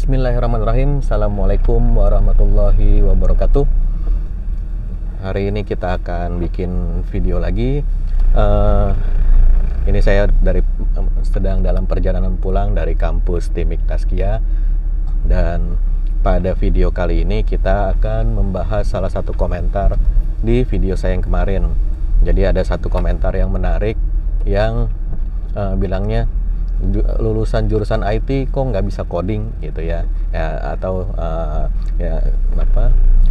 Bismillahirrahmanirrahim. Assalamualaikum warahmatullahi wabarakatuh. Hari ini kita akan bikin video lagi. Ini saya sedang dalam perjalanan pulang dari kampus Timik Taskia. Dan pada video kali ini kita akan membahas salah satu komentar di video saya yang kemarin. Jadi ada satu komentar yang menarik yang bilangnya lulusan jurusan IT kok nggak bisa coding gitu ya, atau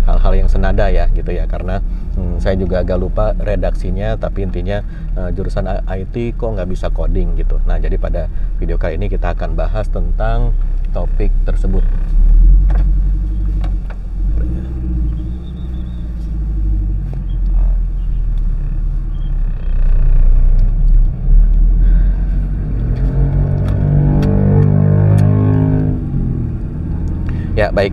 hal-hal yang senada ya gitu ya, karena saya juga agak lupa redaksinya, tapi intinya jurusan IT kok nggak bisa coding gitu. Nah, jadi pada video kali ini kita akan bahas tentang topik tersebut. Ya, baik.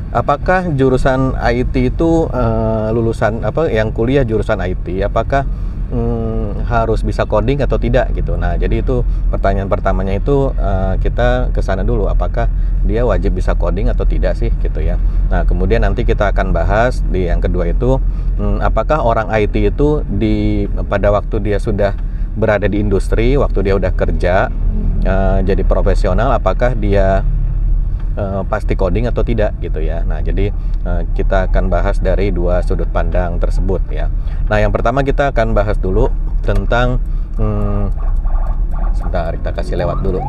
Apakah jurusan IT itu lulusan yang kuliah jurusan IT apakah harus bisa coding atau tidak gitu. Nah, jadi itu pertanyaan pertamanya itu kita ke sana dulu, apakah dia wajib bisa coding atau tidak sih gitu ya. Nah, kemudian nanti kita akan bahas di yang kedua itu apakah orang IT itu pada waktu dia sudah berada di industri, waktu dia udah kerja jadi profesional, apakah dia pasti coding atau tidak gitu ya. Nah, jadi kita akan bahas dari dua sudut pandang tersebut ya. Nah, yang pertama kita akan bahas dulu tentang sebentar, kita kasih lewat dulu.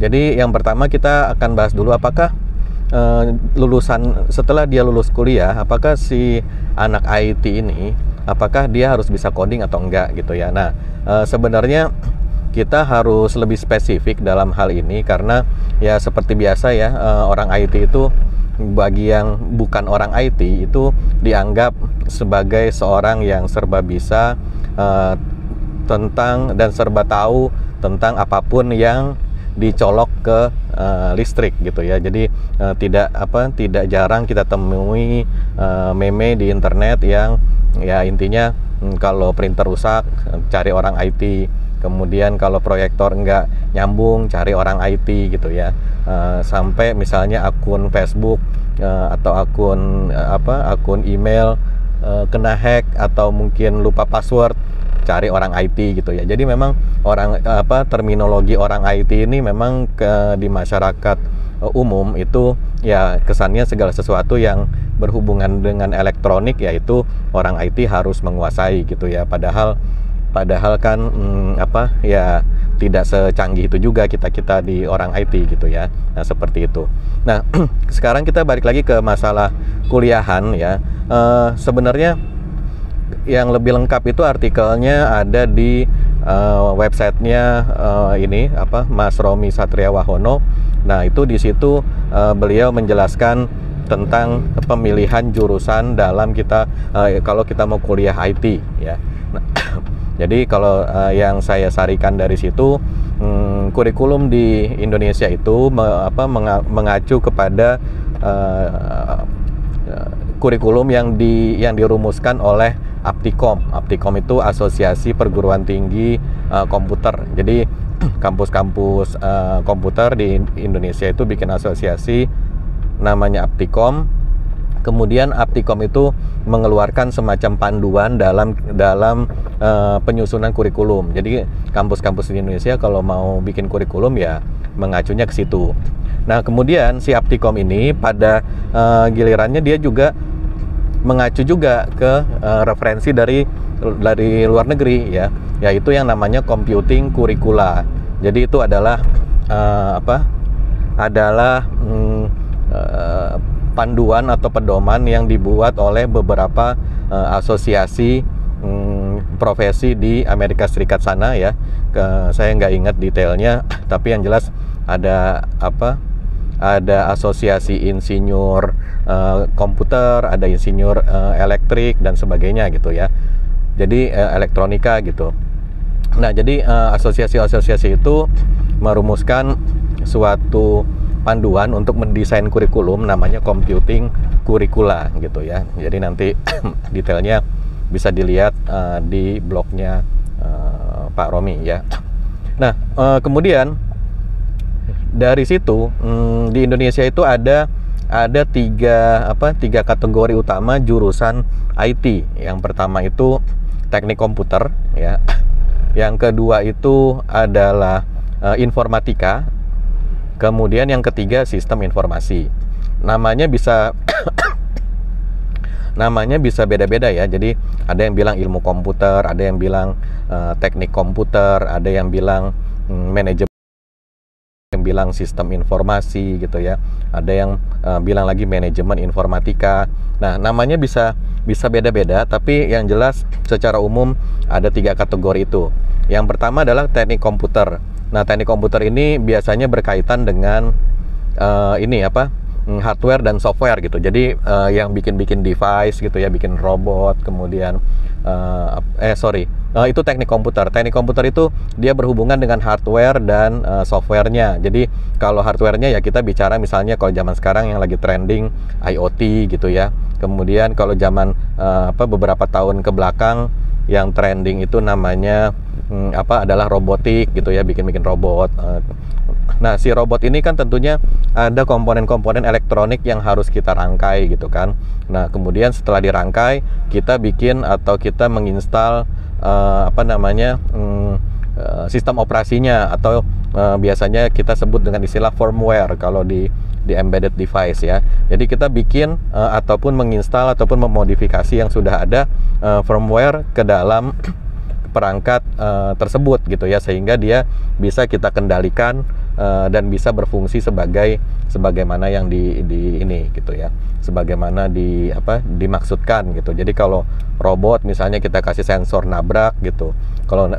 Jadi yang pertama kita akan bahas dulu apakah lulusan setelah dia lulus kuliah, apakah si anak IT ini apakah dia harus bisa coding atau enggak gitu ya. Nah, sebenarnya kita harus lebih spesifik dalam hal ini karena ya seperti biasa ya, orang IT itu bagi yang bukan orang IT itu dianggap sebagai seorang yang serba bisa tentang dan serba tahu tentang apapun yang dicolok ke listrik gitu ya. Jadi tidak jarang kita temui meme di internet yang ya intinya kalau printer rusak cari orang IT, kemudian kalau proyektor enggak nyambung cari orang IT gitu ya. Sampai misalnya akun Facebook atau akun email kena hack atau mungkin lupa password, cari orang IT gitu ya. Jadi memang terminologi orang IT ini memang di masyarakat umum itu ya kesannya segala sesuatu yang berhubungan dengan elektronik yaitu orang IT harus menguasai gitu ya. Padahal kan ya tidak secanggih itu juga kita di orang IT gitu ya. Nah, seperti itu. Nah, sekarang kita balik lagi ke masalah kuliahan ya. Sebenarnya yang lebih lengkap itu artikelnya ada di websitenya Mas Romi Satriawahono. Nah, itu di situ beliau menjelaskan tentang pemilihan jurusan dalam kalau kita mau kuliah IT ya. Nah, jadi kalau yang saya sarikan dari situ, kurikulum di Indonesia itu mengacu kepada kurikulum yang dirumuskan oleh Aptikom. Aptikom itu Asosiasi Perguruan Tinggi Komputer. Jadi kampus-kampus komputer di Indonesia itu bikin asosiasi namanya Aptikom. Kemudian Aptikom itu mengeluarkan semacam panduan dalam penyusunan kurikulum. Jadi kampus-kampus di Indonesia kalau mau bikin kurikulum ya mengacunya ke situ. Nah, kemudian si Aptikom ini pada gilirannya dia juga mengacu juga ke referensi dari luar negeri ya, yaitu yang namanya computing curricula. Jadi itu adalah panduan atau pedoman yang dibuat oleh beberapa asosiasi profesi di Amerika Serikat sana ya. Saya nggak ingat detailnya, tapi yang jelas ada asosiasi insinyur komputer, ada insinyur elektrik dan sebagainya gitu ya. Jadi elektronika gitu. Nah, jadi asosiasi-asosiasi itu merumuskan suatu panduan untuk mendesain kurikulum namanya computing curricula gitu ya. Jadi nanti detailnya bisa dilihat di blognya Pak Romi ya. Nah, kemudian dari situ di Indonesia itu ada tiga kategori utama jurusan IT. Yang pertama itu teknik komputer, ya. Yang kedua itu adalah informatika. Kemudian yang ketiga sistem informasi. Namanya bisa beda-beda ya. Jadi ada yang bilang ilmu komputer, ada yang bilang teknik komputer, ada yang bilang manajemen, yang bilang sistem informasi gitu ya. Ada yang bilang lagi manajemen informatika. Nah, namanya bisa beda-beda, tapi yang jelas secara umum ada 3 kategori itu. Yang pertama adalah teknik komputer. Nah, teknik komputer ini biasanya berkaitan dengan hardware dan software gitu. Jadi yang bikin device gitu ya, bikin robot, kemudian itu teknik komputer. Teknik komputer itu dia berhubungan dengan hardware dan softwarenya. Jadi kalau hardwarenya ya kita bicara misalnya kalau zaman sekarang yang lagi trending IoT gitu ya. Kemudian kalau zaman beberapa tahun ke belakang yang trending itu namanya adalah robotik gitu ya, bikin robot. Nah, si robot ini kan tentunya ada komponen-komponen elektronik yang harus kita rangkai gitu kan. Nah, kemudian setelah dirangkai, kita bikin atau kita menginstal sistem operasinya atau biasanya kita sebut dengan istilah firmware kalau di embedded device ya. Jadi kita bikin ataupun menginstal ataupun memodifikasi yang sudah ada firmware ke dalam perangkat tersebut gitu ya, sehingga dia bisa kita kendalikan dan bisa berfungsi sebagaimana yang ini gitu ya, sebagaimana dimaksudkan gitu. Jadi kalau robot misalnya kita kasih sensor nabrak gitu, kalau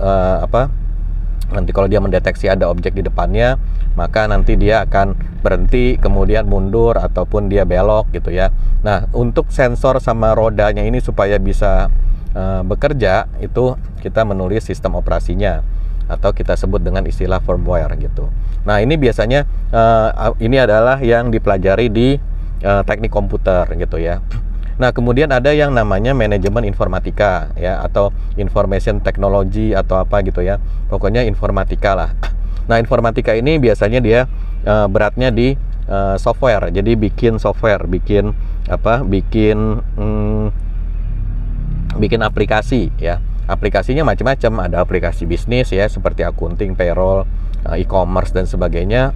nanti kalau dia mendeteksi ada objek di depannya, maka nanti dia akan berhenti, kemudian mundur ataupun dia belok gitu ya. Nah, untuk sensor sama rodanya ini supaya bisa bekerja, itu kita menulis sistem operasinya atau kita sebut dengan istilah firmware gitu. Nah, ini biasanya ini adalah yang dipelajari di teknik komputer gitu ya. Nah, kemudian ada yang namanya manajemen informatika ya, atau information technology atau apa gitu ya. Pokoknya informatika lah. Nah, informatika ini biasanya dia beratnya di software. Jadi bikin software, bikin aplikasi ya. Aplikasinya macam-macam, ada aplikasi bisnis ya seperti akunting, payroll, e-commerce dan sebagainya.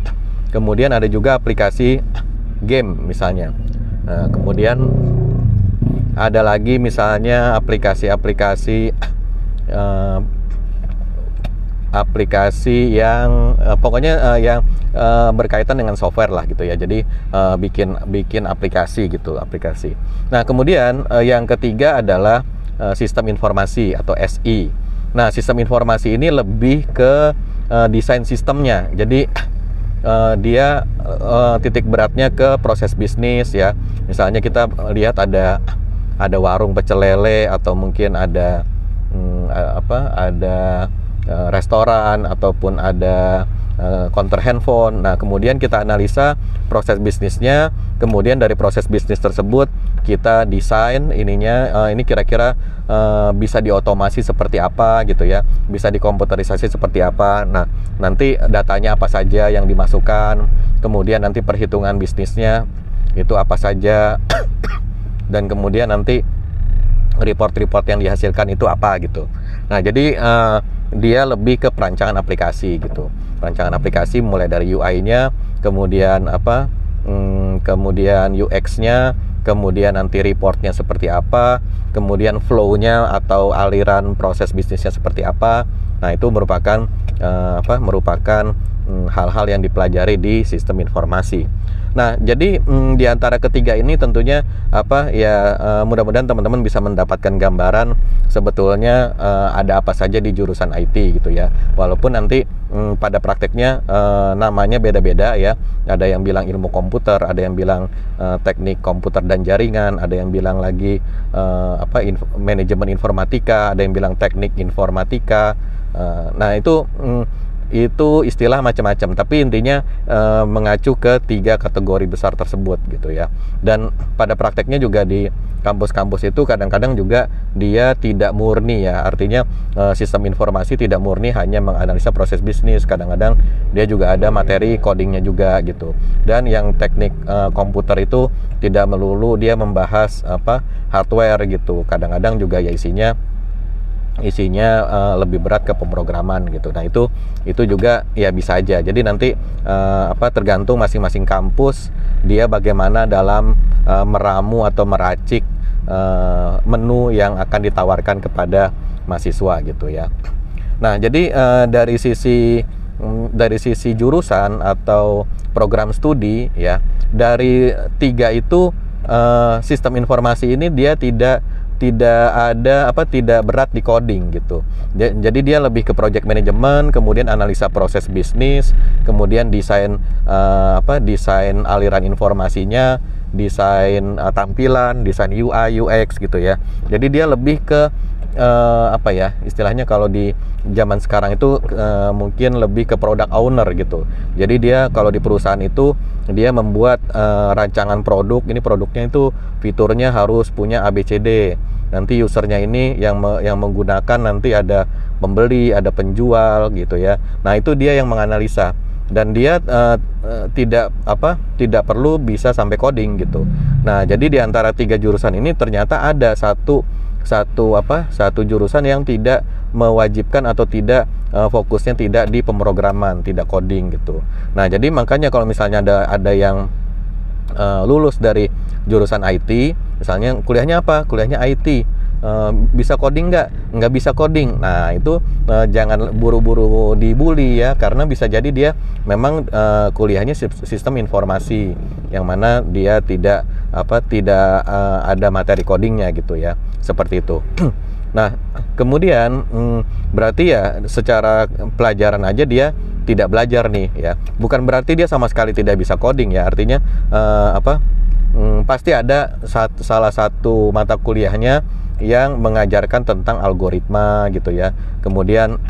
Kemudian ada juga aplikasi game misalnya. Kemudian ada lagi misalnya aplikasi yang yang berkaitan dengan software lah gitu ya. Jadi bikin aplikasi gitu, aplikasi. Nah, kemudian yang ketiga adalah sistem informasi atau SI. Nah, sistem informasi ini lebih ke desain sistemnya. Jadi dia titik beratnya ke proses bisnis ya. Misalnya kita lihat ada warung pecel lele atau mungkin ada restoran ataupun ada counter handphone. Nah, kemudian kita analisa proses bisnisnya, kemudian dari proses bisnis tersebut kita desain ininya, ini kira-kira bisa diotomasi seperti apa gitu ya, bisa dikomputerisasi seperti apa. Nah, nanti datanya apa saja yang dimasukkan, kemudian nanti perhitungan bisnisnya itu apa saja dan kemudian nanti report-report yang dihasilkan itu apa gitu. Nah, jadi dia lebih ke perancangan aplikasi gitu. Perancangan aplikasi mulai dari UI-nya, kemudian kemudian UX-nya, kemudian nanti reportnya seperti apa, kemudian flow-nya atau aliran proses bisnisnya seperti apa. Nah, itu merupakan hal-hal yang dipelajari di sistem informasi. Nah, jadi di antara ketiga ini tentunya mudah-mudahan teman-teman bisa mendapatkan gambaran sebetulnya ada apa saja di jurusan IT gitu ya. Walaupun nanti pada prakteknya namanya beda-beda ya. Ada yang bilang ilmu komputer, ada yang bilang teknik komputer dan jaringan, ada yang bilang lagi manajemen informatika, ada yang bilang teknik informatika. Nah, itu itu istilah macam-macam, tapi intinya mengacu ke 3 kategori besar tersebut gitu ya. Dan pada prakteknya juga di kampus-kampus itu kadang-kadang juga dia tidak murni ya, artinya sistem informasi tidak murni hanya menganalisa proses bisnis, kadang-kadang dia juga ada materi codingnya juga gitu. Dan yang teknik komputer itu tidak melulu dia membahas hardware gitu, kadang-kadang juga ya isinya lebih berat ke pemrograman gitu. Nah itu juga ya bisa aja. Jadi nanti tergantung masing-masing kampus dia bagaimana dalam meramu atau meracik menu yang akan ditawarkan kepada mahasiswa gitu ya. Nah jadi dari sisi jurusan atau program studi ya, dari 3 itu sistem informasi ini dia tidak berat di coding gitu. Jadi dia lebih ke project management, kemudian analisa proses bisnis, kemudian desain aliran informasinya, desain tampilan, desain UI UX gitu ya. Jadi dia lebih ke istilahnya kalau di zaman sekarang itu mungkin lebih ke product owner gitu. Jadi dia kalau di perusahaan itu dia membuat rancangan produk, ini produknya itu fiturnya harus punya ABCD. Nanti usernya ini yang menggunakan nanti ada pembeli, ada penjual gitu ya. Nah itu dia yang menganalisa, dan dia tidak perlu bisa sampai coding gitu. Nah jadi di antara 3 jurusan ini ternyata ada satu jurusan yang tidak mewajibkan atau tidak fokusnya tidak di pemrograman, tidak coding gitu. Nah jadi makanya kalau misalnya ada yang lulus dari jurusan IT, misalnya kuliahnya apa? Kuliahnya IT, bisa coding nggak bisa coding. Nah itu jangan buru-buru dibully ya, karena bisa jadi dia memang kuliahnya sistem informasi yang mana dia tidak ada materi codingnya gitu ya, seperti itu. Nah kemudian berarti ya secara pelajaran aja dia tidak belajar nih ya, bukan berarti dia sama sekali tidak bisa coding ya, artinya pasti ada salah satu mata kuliahnya yang mengajarkan tentang algoritma gitu ya, kemudian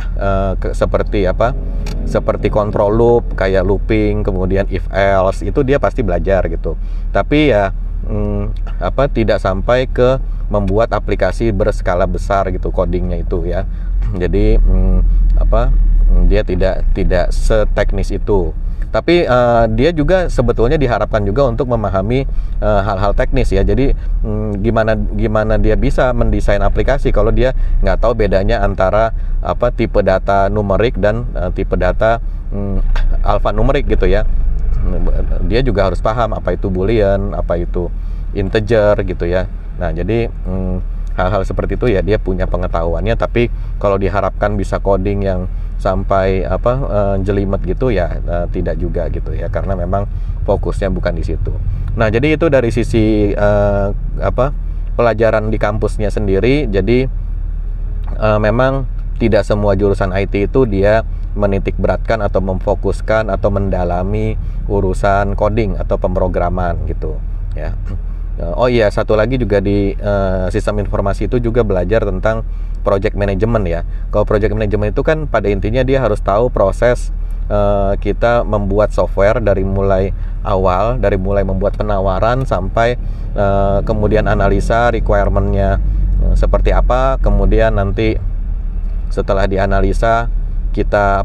seperti control loop, kayak looping, kemudian if else, itu dia pasti belajar gitu. Tapi ya tidak sampai ke membuat aplikasi berskala besar gitu codingnya itu ya. Jadi dia tidak seteknis itu. Tapi dia juga sebetulnya diharapkan juga untuk memahami hal-hal teknis ya. Jadi gimana dia bisa mendesain aplikasi kalau dia nggak tahu bedanya antara tipe data numerik dan tipe data alfanumerik gitu ya. Dia juga harus paham apa itu boolean, apa itu integer gitu ya. Nah jadi hal-hal seperti itu ya dia punya pengetahuannya, tapi kalau diharapkan bisa coding yang sampai jelimet gitu ya tidak juga gitu ya, karena memang fokusnya bukan di situ. Nah jadi itu dari sisi pelajaran di kampusnya sendiri. Jadi memang tidak semua jurusan IT itu dia menitik beratkan atau memfokuskan atau mendalami urusan coding atau pemrograman gitu ya. Oh iya, satu lagi juga di sistem informasi itu juga belajar tentang project management ya. Kalau project management itu kan pada intinya dia harus tahu proses kita membuat software dari mulai awal, dari mulai membuat penawaran sampai kemudian analisa requirement-nya seperti apa, kemudian nanti setelah dianalisa kita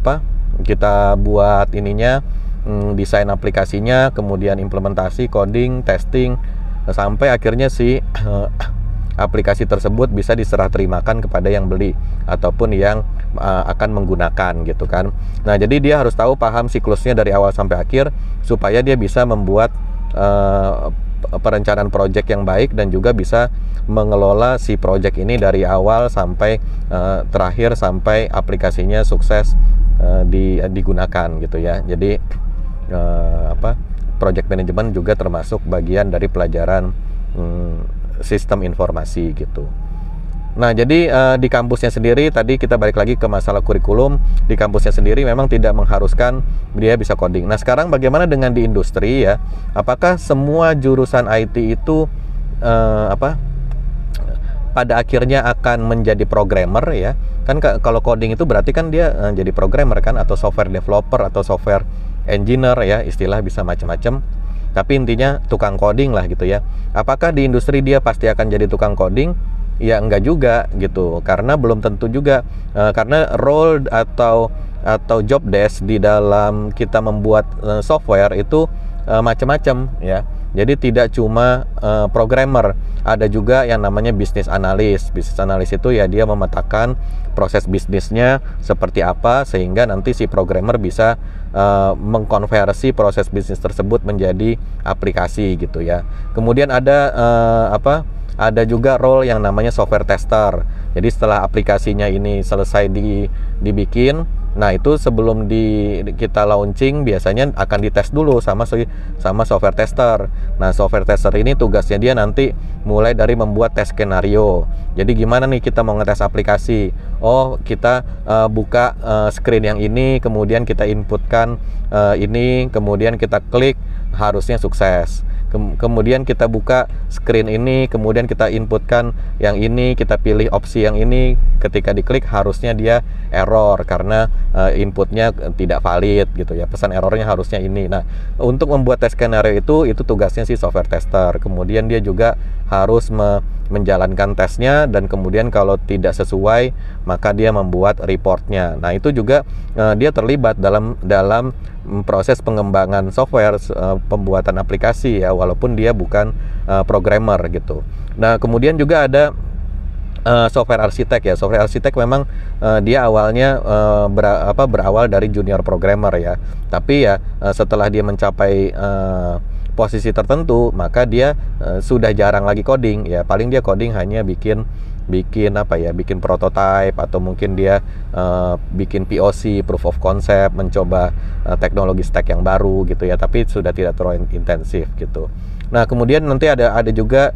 buat ininya, desain aplikasinya, kemudian implementasi, coding, testing, sampai akhirnya si aplikasi tersebut bisa diserah terimakan kepada yang beli ataupun yang akan menggunakan gitu kan. Nah jadi dia harus tahu paham siklusnya dari awal sampai akhir supaya dia bisa membuat perencanaan project yang baik dan juga bisa mengelola si project ini dari awal sampai terakhir, sampai aplikasinya sukses digunakan gitu ya. Jadi project management juga termasuk bagian dari pelajaran sistem informasi gitu. Nah jadi di kampusnya sendiri, tadi kita balik lagi ke masalah kurikulum. Di kampusnya sendiri memang tidak mengharuskan dia bisa coding. Nah sekarang bagaimana dengan di industri ya? Apakah semua jurusan IT itu pada akhirnya akan menjadi programmer ya. Kan kalau coding itu berarti kan dia jadi programmer kan, atau software developer atau software engineer ya, istilah bisa macam-macam. Tapi intinya tukang coding lah gitu ya. Apakah di industri dia pasti akan jadi tukang coding? Ya enggak juga gitu, karena belum tentu juga, karena role atau job desk di dalam kita membuat software itu macam-macam ya. Jadi tidak cuma programmer, ada juga yang namanya business analyst. Business analyst itu ya dia memetakan proses bisnisnya seperti apa sehingga nanti si programmer bisa mengkonversi proses bisnis tersebut menjadi aplikasi gitu ya. Kemudian ada juga role yang namanya software tester. Jadi setelah aplikasinya ini selesai dibikin, nah itu sebelum kita launching biasanya akan dites dulu sama software tester. Nah software tester ini tugasnya dia nanti mulai dari membuat tes skenario. Jadi gimana nih kita mau ngetes aplikasi? Oh kita buka screen yang ini, kemudian kita inputkan ini, kemudian kita klik, harusnya sukses. Kemudian kita buka screen ini, kemudian kita inputkan yang ini, kita pilih opsi yang ini, ketika diklik harusnya dia error karena inputnya tidak valid gitu ya, pesan errornya harusnya ini. Nah untuk membuat tes skenario itu tugasnya si software tester. Kemudian dia juga harus menjalankan tesnya, dan kemudian kalau tidak sesuai maka dia membuat reportnya. Nah itu juga dia terlibat dalam proses pengembangan software, pembuatan aplikasi ya, walaupun dia bukan programmer gitu. Nah kemudian juga ada software arsitek ya. Software arsitek memang dia awalnya berawal dari junior programmer ya, tapi ya setelah dia mencapai posisi tertentu maka dia sudah jarang lagi coding ya. Paling dia coding hanya bikin prototype, atau mungkin dia bikin POC, proof of concept, mencoba teknologi stack yang baru gitu ya, tapi sudah tidak terlalu intensif gitu. Nah kemudian nanti ada juga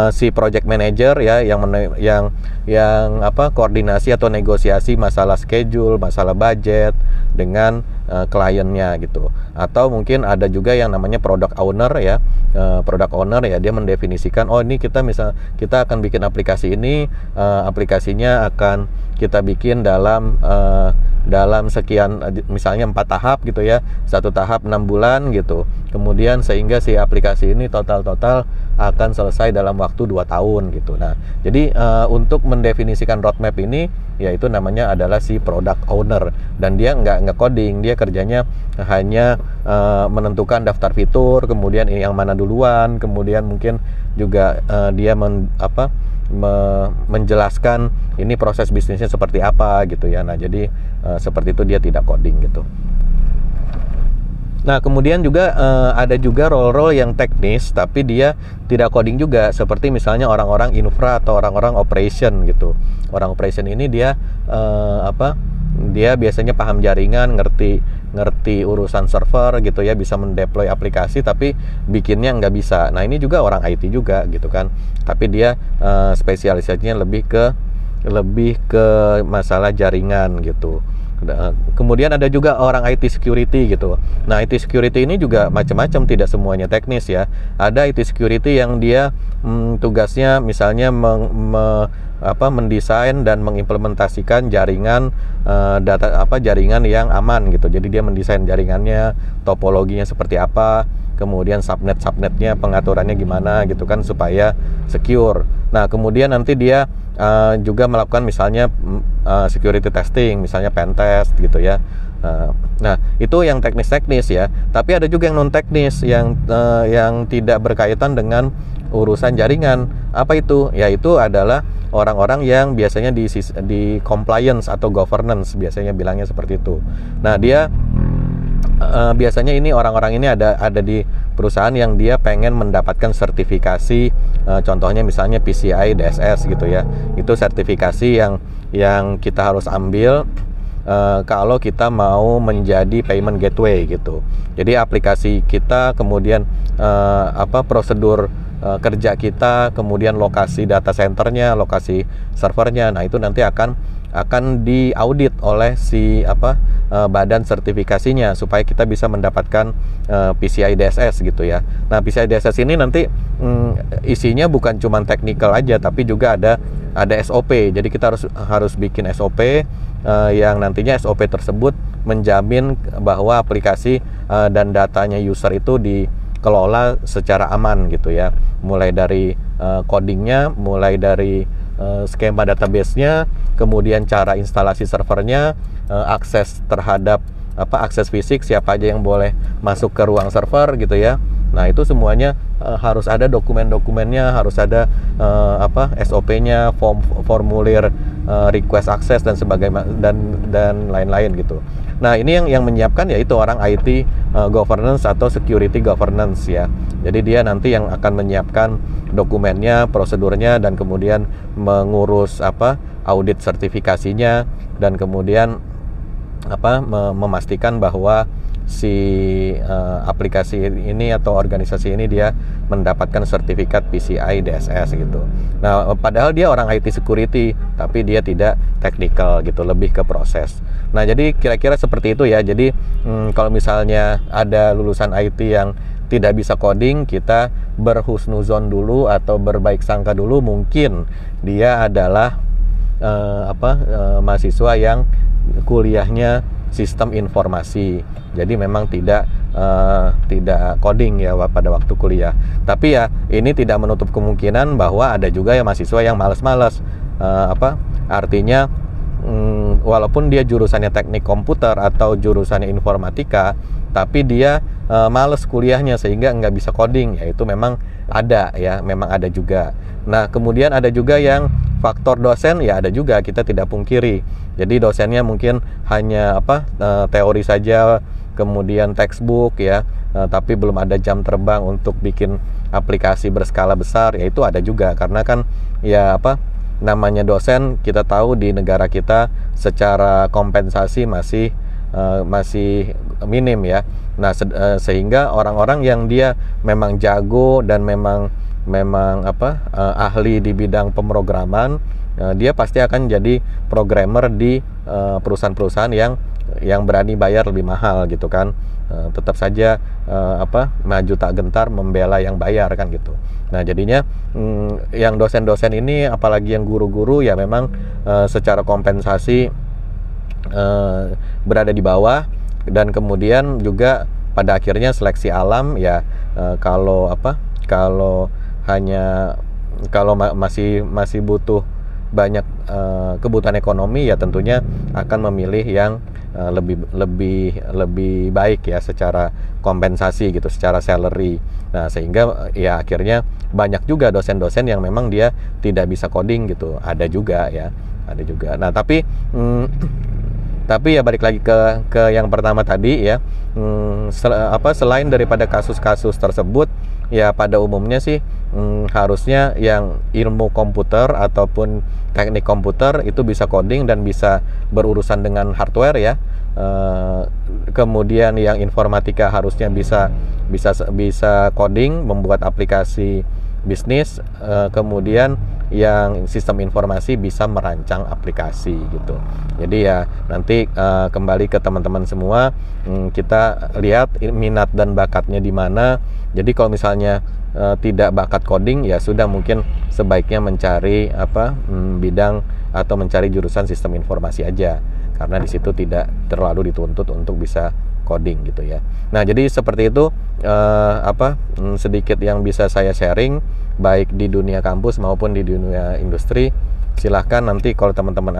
si project manager ya, yang koordinasi atau negosiasi masalah schedule, masalah budget dengan kliennya gitu. Atau mungkin ada juga yang namanya product owner ya. Product owner ya, dia mendefinisikan, oh ini kita akan bikin aplikasi ini, aplikasinya akan kita bikin dalam sekian, misalnya 4 tahap gitu ya, 1 tahap 6 bulan gitu. Kemudian sehingga si aplikasi ini total akan selesai dalam waktu 2 tahun gitu. Nah jadi untuk mendefinisikan roadmap ini yaitu namanya adalah si product owner, dan dia nggak coding, dia kerjanya hanya menentukan daftar fitur, kemudian yang mana duluan, kemudian mungkin juga dia menjelaskan ini proses bisnisnya seperti apa gitu ya. Nah jadi seperti itu, dia tidak coding gitu. Nah kemudian juga ada juga role-role yang teknis tapi dia tidak coding juga, seperti misalnya orang-orang infra atau orang-orang operation gitu. Orang operation ini dia dia biasanya paham jaringan, ngerti urusan server gitu ya, bisa mendeploy aplikasi tapi bikinnya nggak bisa. Nah ini juga orang IT juga gitu kan, tapi dia spesialisasinya lebih ke masalah jaringan gitu. Kemudian ada juga orang IT security gitu. Nah IT security ini juga macam-macam, tidak semuanya teknis ya. Ada IT security yang dia tugasnya misalnya mendesain dan mengimplementasikan jaringan jaringan yang aman gitu. Jadi dia mendesain jaringannya, topologinya seperti apa, kemudian subnetnya pengaturannya gimana gitu kan supaya secure. Nah kemudian nanti dia juga melakukan misalnya security testing, misalnya pen test gitu ya. Nah itu yang teknis ya. Tapi ada juga yang non teknis yang tidak berkaitan dengan urusan jaringan. Apa itu? Yaitu adalah orang-orang yang biasanya di compliance atau governance, biasanya bilangnya seperti itu. Nah dia biasanya ini orang-orang ini ada di perusahaan yang dia pengen mendapatkan sertifikasi, contohnya misalnya PCI DSS gitu ya. Itu sertifikasi yang kita harus ambil kalau kita mau menjadi payment gateway gitu. Jadi aplikasi kita kemudian prosedur kerja kita, kemudian lokasi data centernya, lokasi servernya. Nah, itu nanti akan diaudit oleh si badan sertifikasinya supaya kita bisa mendapatkan PCI DSS gitu ya. Nah, PCI DSS ini nanti isinya bukan cuma technical aja, tapi juga ada SOP. Jadi kita harus bikin SOP yang nantinya SOP tersebut menjamin bahwa aplikasi dan datanya user itu dikelola secara aman gitu ya. Mulai dari codingnya, mulai dari skema database-nya, kemudian cara instalasi servernya, akses terhadap akses fisik, siapa aja yang boleh masuk ke ruang server gitu ya. Nah, itu semuanya harus ada dokumen-dokumennya, harus ada SOP-nya, formulir request access dan sebagainya dan lain-lain gitu. Nah, ini yang menyiapkan yaitu orang IT governance atau security governance ya. Jadi dia nanti yang akan menyiapkan dokumennya, prosedurnya, dan kemudian mengurus audit sertifikasinya, dan kemudian memastikan bahwa si aplikasi ini atau organisasi ini dia mendapatkan sertifikat PCI DSS gitu. Nah, padahal dia orang IT security, tapi dia tidak technical gitu, lebih ke proses. Nah, jadi kira-kira seperti itu ya. Jadi kalau misalnya ada lulusan IT yang tidak bisa coding, kita berhusnuzon dulu atau berbaik sangka dulu, mungkin dia adalah mahasiswa yang kuliahnya sistem informasi. Jadi memang tidak coding ya pada waktu kuliah. Tapi ya ini tidak menutup kemungkinan bahwa ada juga ya mahasiswa yang malas-malas. Artinya walaupun dia jurusannya teknik komputer atau jurusannya informatika, tapi dia males kuliahnya sehingga nggak bisa coding. Ya itu memang ada ya, memang ada juga. Nah, kemudian ada juga yang faktor dosen, ya ada juga, kita tidak pungkiri. Jadi dosennya mungkin hanya teori saja, kemudian textbook ya, tapi belum ada jam terbang untuk bikin aplikasi berskala besar. Ya itu ada juga, karena kan ya namanya dosen, kita tahu di negara kita secara kompensasi masih minim ya. Nah, sehingga orang-orang yang dia memang jago dan memang ahli di bidang pemrograman, dia pasti akan jadi programmer di perusahaan-perusahaan yang berani bayar lebih mahal gitu kan. Tetap saja maju tak gentar membela yang bayar kan gitu. Nah, jadinya yang dosen-dosen ini, apalagi yang guru-guru, ya memang secara kompensasi berada di bawah. Dan kemudian juga pada akhirnya seleksi alam ya, kalau masih butuh banyak kebutuhan ekonomi, ya tentunya akan memilih yang lebih baik ya secara kompensasi gitu, secara salary. Nah, sehingga ya akhirnya banyak juga dosen-dosen yang memang dia tidak bisa coding gitu, ada juga ya, ada juga. Nah, tapi ya balik lagi ke yang pertama tadi ya, selain daripada kasus-kasus tersebut, ya pada umumnya sih harusnya yang ilmu komputer ataupun teknik komputer itu bisa coding dan bisa berurusan dengan hardware ya. Kemudian yang informatika harusnya bisa coding, membuat aplikasi bisnis. Kemudian yang sistem informasi bisa merancang aplikasi gitu. Jadi ya nanti kembali ke teman-teman semua, kita lihat minat dan bakatnya di mana. Jadi kalau misalnya tidak bakat coding, ya sudah, mungkin sebaiknya mencari bidang atau mencari jurusan sistem informasi aja, karena di situ tidak terlalu dituntut untuk bisa coding gitu ya. Nah, jadi seperti itu sedikit yang bisa saya sharing, baik di dunia kampus maupun di dunia industri. Silahkan nanti kalau teman-teman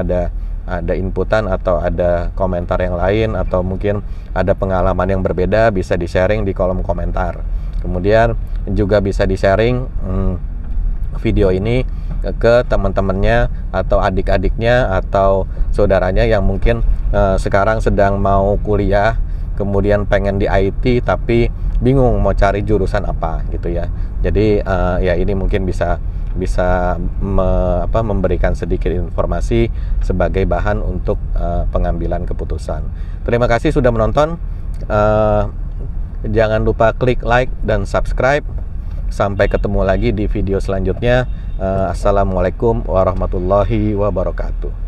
ada inputan atau ada komentar yang lain, atau mungkin ada pengalaman yang berbeda, bisa di-sharing di kolom komentar. Kemudian juga bisa di-sharing video ini ke teman-temannya atau adik-adiknya atau saudaranya yang mungkin sekarang sedang mau kuliah, kemudian pengen di IT tapi bingung mau cari jurusan apa gitu ya. Jadi ya ini mungkin bisa memberikan sedikit informasi sebagai bahan untuk pengambilan keputusan. Terima kasih sudah menonton. Jangan lupa klik like dan subscribe. Sampai ketemu lagi di video selanjutnya. Assalamualaikum warahmatullahi wabarakatuh.